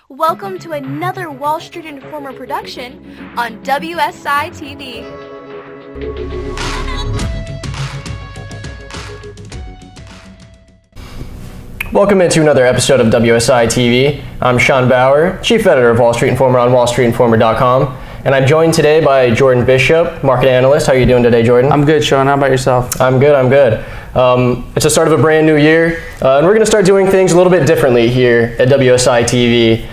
Welcome to another Wall Street Informer production on WSI TV. Welcome into another episode of WSI TV. I'm Sean Bauer, Chief Editor of Wall Street Informer on WallStreetInformer.com. And I'm joined today by Jordan Bishop, Market Analyst. How are you doing today, Jordan? I'm good, Sean. How about yourself? I'm good. It's the start of a brand new year, and we're going to start doing things a little bit differently here at WSI TV.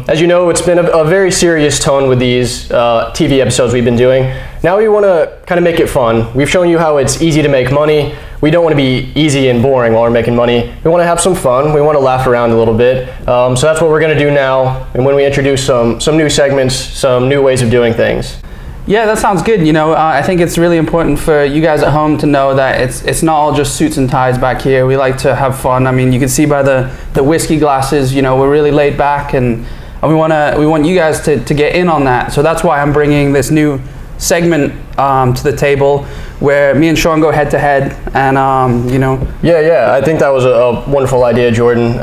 As you know, it's been a very serious tone with these TV episodes we've been doing. Now we want to kind of make it fun. We've shown you how it's easy to make money. We don't want to be easy and boring while we're making money. We want to have some fun. We want to laugh around a little bit. So that's what we're going to do now. And when we introduce some new segments, some new ways of doing things. Yeah, that sounds good. You know, I think it's really important for you guys at home to know that it's not all just suits and ties back here. We like to have fun. I mean, you can see by the whiskey glasses, you know, we're really laid back, and we want you guys to get in on that. So that's why I'm bringing this new segment to the table where me and Sean go head to head, and you know. Yeah, I think that was a wonderful idea, Jordan.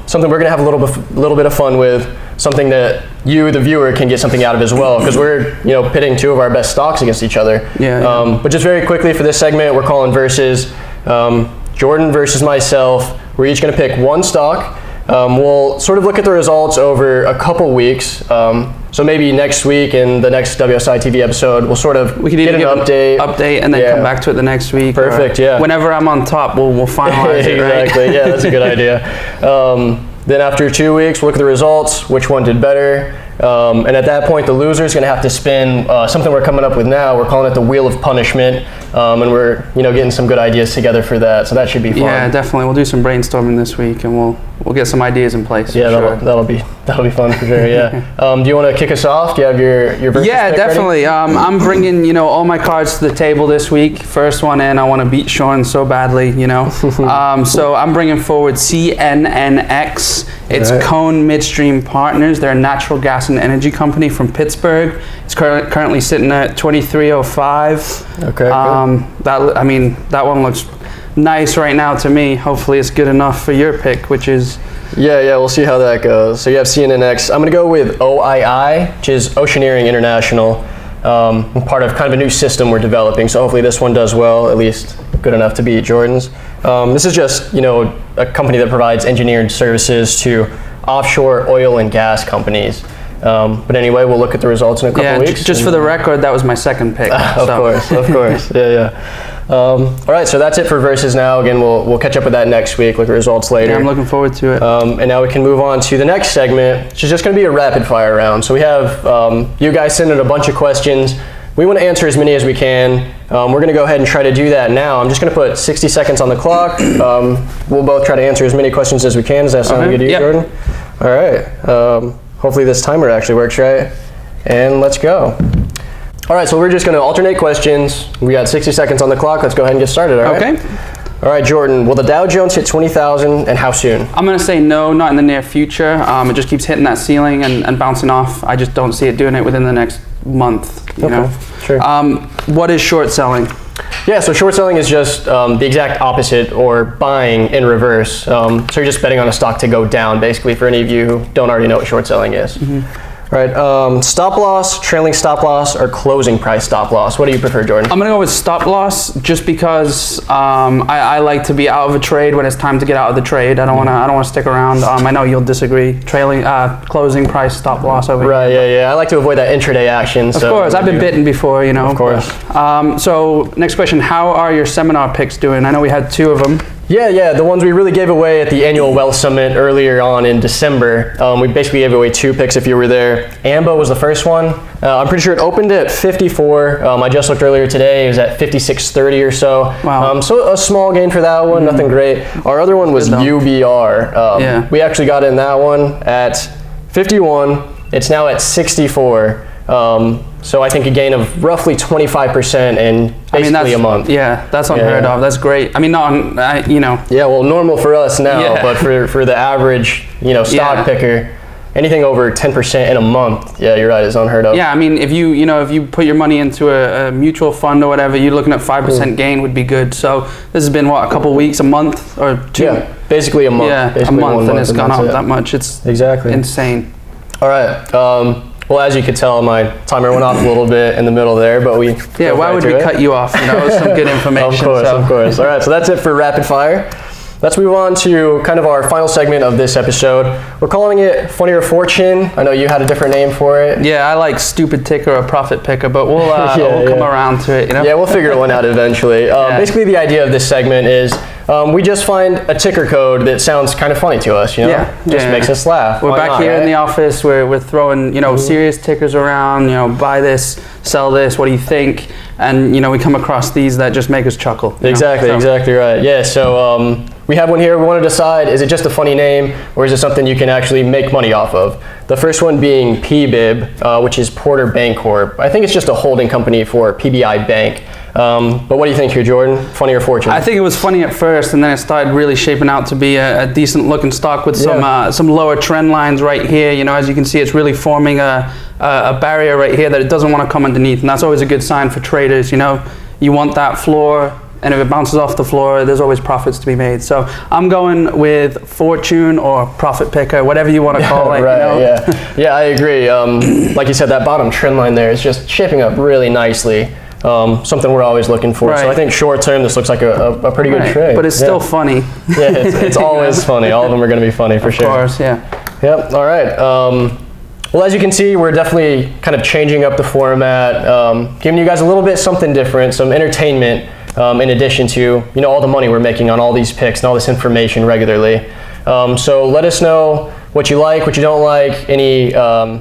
Something we're gonna have a little bit of fun with. Something that you, the viewer, can get something out of as well, because we're pitting two of our best stocks against each other. Yeah. But just very quickly for this segment, we're calling versus. Jordan versus myself. We're each going to pick one stock. We'll sort of look at the results over a couple weeks. So maybe next week in the next WSI TV episode, we'll sort of get an update and then come back to it the next week. Perfect. Yeah. Whenever I'm on top, we'll finalize it. Right? Exactly. Yeah, that's a good idea. Then after 2 weeks, we'll look at the results, which one did better. And at that point, the loser is going to have to spin something we're coming up with now. We're calling it the Wheel of Punishment. And we're getting some good ideas together for that. So that should be fun. Yeah, definitely. We'll do some brainstorming this week, and we'll get some ideas in place. Yeah, that'll be fun for sure. Yeah. Do you want to kick us off? Do you have your versus Yeah, pick definitely. Ready? I'm bringing all my cards to the table this week. First one in, I want to beat Sean so badly. So I'm bringing forward CNNX. It's Right. Cone Midstream Partners. They're a natural gas and energy company from Pittsburgh. It's currently sitting at 23.05. Okay. That one looks nice right now to me. Hopefully it's good enough for your pick, which is... Yeah, we'll see how that goes. So you have CNNX. I'm going to go with OII, which is Oceaneering International, part of kind of a new system we're developing. So hopefully this one does well, at least good enough to beat Jordan's. This is just, a company that provides engineered services to offshore oil and gas companies. But anyway, we'll look at the results in a couple weeks. Just for the record, that was my second pick. Of course. Yeah. All right, so that's it for versus now. Again, we'll catch up with that next week, look at results later. Yeah, I'm looking forward to it. And now we can move on to the next segment, which is just going to be a rapid fire round. So we have you guys send in a bunch of questions. We want to answer as many as we can. We're going to go ahead and try to do that now. I'm just going to put 60 seconds on the clock. We'll both try to answer as many questions as we can. Does that sound good to you, Jordan? All right. Hopefully this timer actually works right. And let's go. All right, so we're just going to alternate questions. We got 60 seconds on the clock. Let's go ahead and get started, all right? Okay. All right, Jordan, will the Dow Jones hit 20,000 and how soon? I'm going to say no, not in the near future. It just keeps hitting that ceiling and bouncing off. I just don't see it doing it within the next month. You know? Sure. What is short selling? Yeah, so short selling is just the exact opposite, or buying in reverse. So you're just betting on a stock to go down, basically, for any of you who don't already know what short selling is. Mm-hmm. Right, stop loss, trailing stop loss, or closing price stop loss? What do you prefer, Jordan? I'm going to go with stop loss, just because I like to be out of a trade when it's time to get out of the trade. I don't want to stick around. I know you'll disagree. Closing price stop loss over here. Right, yeah. I like to avoid that intraday action. Of course, I've been bitten before, Of course. So next question, how are your seminar picks doing? I know we had 2 of them. Yeah, the ones we really gave away at the annual Wealth Summit earlier on in December. We basically gave away 2 picks if you were there. AMBO was the first one. I'm pretty sure it opened at 54. I just looked earlier today. It was at 56.30 or so. Wow. So a small gain for that one, nothing great. Our other one was UBR. We actually got in that one at 51. It's now at 64. So I think a gain of roughly 25% in basically a month. Yeah, that's unheard of. That's great. I mean, Yeah, well, normal for us now, but for the average, stock picker, anything over 10% in a month, yeah, you're right, is unheard of. Yeah, I mean, if you put your money into a mutual fund or whatever, you're looking at 5% gain would be good. So this has been what, a couple weeks, a month, or 2? Yeah, basically a month. Yeah, basically a month, and it's gone up that much. It's exactly insane. All right. Well, as you could tell, my timer went off a little bit in the middle there, but we why would we cut you off? You know, some good information. Of course. All right, so that's it for rapid fire. Let's move on to kind of our final segment of this episode. We're calling it Funny or Fortune. I know you had a different name for it. Yeah, I like stupid ticker or profit picker, but we'll come around to it. You know? Yeah, we'll figure one out eventually. Basically, the idea of this segment is we just find a ticker code that sounds kind of funny to us. You know, just makes us laugh. We're back here in the office. We're throwing serious tickers around. Buy this, sell this. What do you think? And we come across these that just make us chuckle. Exactly right. Yeah. So we have one here. We want to decide: is it just a funny name, or is it something you can actually make money off of? The first one being PBIB, which is Porter Bancorp. I think it's just a holding company for PBI Bank. But what do you think here, Jordan? Funny or fortune? I think it was funny at first, and then it started really shaping out to be a decent looking stock with some lower trend lines right here. As you can see, it's really forming a barrier right here that it doesn't want to come underneath, and that's always a good sign for traders. You want that floor, and if it bounces off the floor, there's always profits to be made. So I'm going with fortune or profit picker, whatever you want to call it. Right, yeah, I agree. Like you said, that bottom trend line there is just shaping up really nicely. Something we're always looking for. So I think short term, this looks like a pretty good trade. But it's still funny. Yeah, it's always funny. All of them are going to be funny for sure. Of course, yeah. Yep. All right. Well, as you can see, we're definitely kind of changing up the format, giving you guys a little bit something different, some entertainment, in addition to all the money we're making on all these picks and all this information regularly. So let us know what you like, what you don't like, any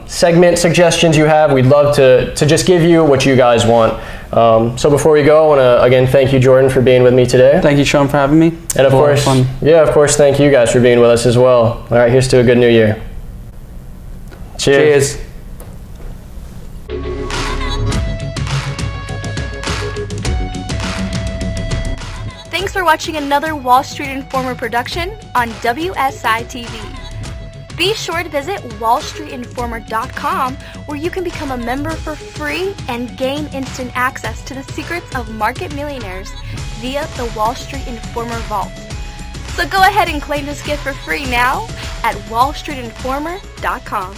segment suggestions you have. We'd love to just give you what you guys want. So before we go, I want to again thank you, Jordan, for being with me today. Thank you, Sean, for having me. And of course, thank you guys for being with us as well. All right, here's to a good new year. Cheers. Thanks for watching another Wall Street Informer production on WSI TV. Be sure to visit wallstreetinformer.com, where you can become a member for free and gain instant access to the secrets of market millionaires via the Wall Street Informer Vault. So go ahead and claim this gift for free now at wallstreetinformer.com.